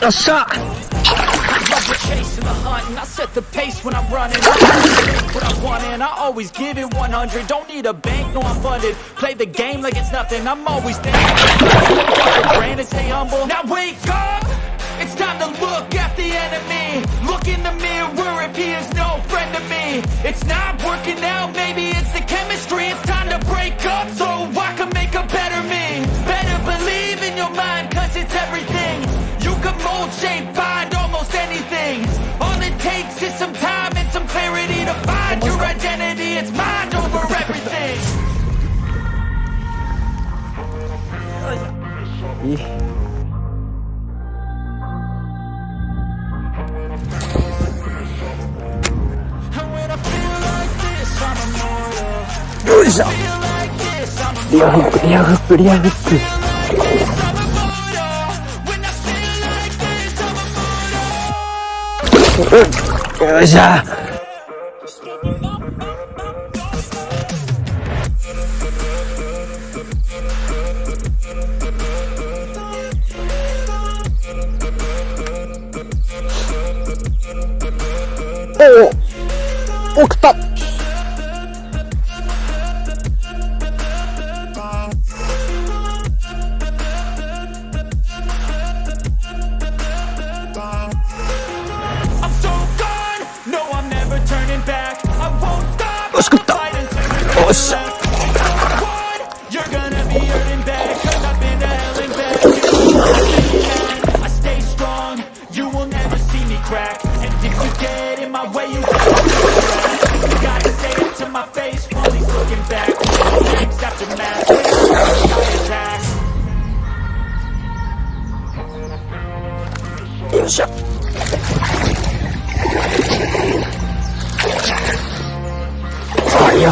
よっしゃ。 chasing the hunt and I set the pace when I'm running. I take what I want and I always give it 100. Don't need a bank, no I'm funded. Play the game like it's nothing. I'm always thinking. Brand and stay humble. Now wake up. It's time to look at the enemy. Look in the mirror if he is no friend to me. It's not working out, maybe it's the chemistry. It's time to break up so I can make a better me. Better believe in your mind, cause it's everything. You can mold, shape, find almost anything. All it takes is some time and some clarity to find your identity. It's mind over everything. And when I feel like this, I'm immortal. よいしょ。 Feel like this, I'm リアフック、リアフック、リアフック。 よいしょ。おお、送った。よし、食った。よっしゃ。よっしゃ。いや、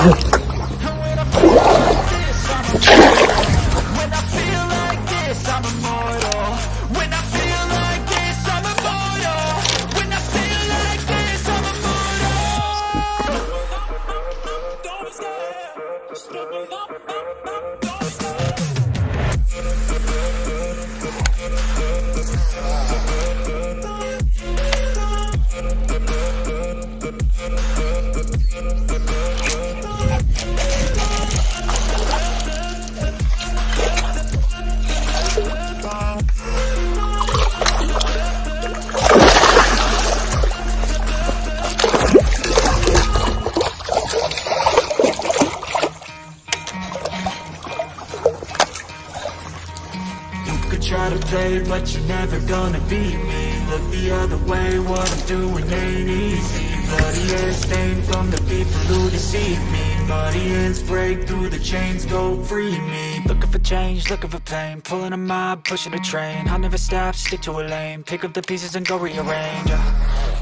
Try to play, but you're never gonna beat me. Look the other way, what I'm doing ain't easy. Bloody hair stained from the people who deceive me. Bloody hands break through the chains, go free me. Looking for change, looking for pain. Pulling a mob, pushing a train. I'll never stop, stick to a lane. Pick up the pieces and go rearrange.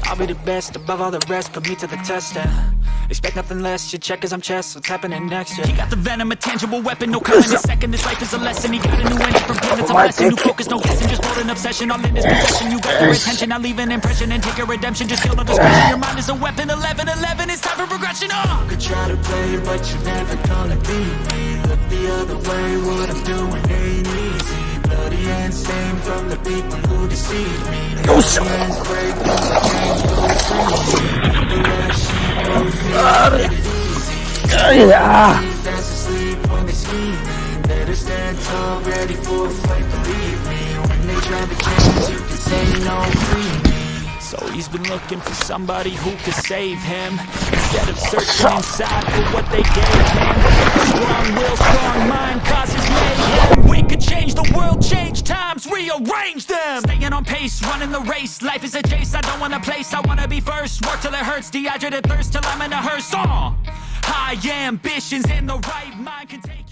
I'll be the best, above all the rest, put me to the test and expect nothing less, you check as I'm chess, what's happening next, yeah. He got the venom, a tangible weapon, no coming in second. This life is a lesson, he got a new engine from pain, it's a lesson. New focus, no guessing, just hold an obsession. All in his possession, you got your attention. I leave an impression and take your redemption. Just feel no discretion, your mind is a weapon. 11-11, it's time for progression, You could try to play, but you're never gonna beat me. Look the other way, what I'm doing ain't easy. Bloody hands stained from the people who deceive me. Bloody hands break through the chains, go free me. The last sheep goes easy. Fast asleep when they scheming. Better stand tall, ready for a fight, believe me. When they try to change, you can say no, free me. So he's been looking for somebody who could save him, instead of searching inside for what they gave him. Strong will, strong mind causes mayhem. We could change the world, change times, rearrange them. Staying on pace, running the race. Life is a chase, I don't want a place, I wanna be first. Work till it hurts, dehydrated thirst till I'm in a hearse. High ambitions in the right mind can take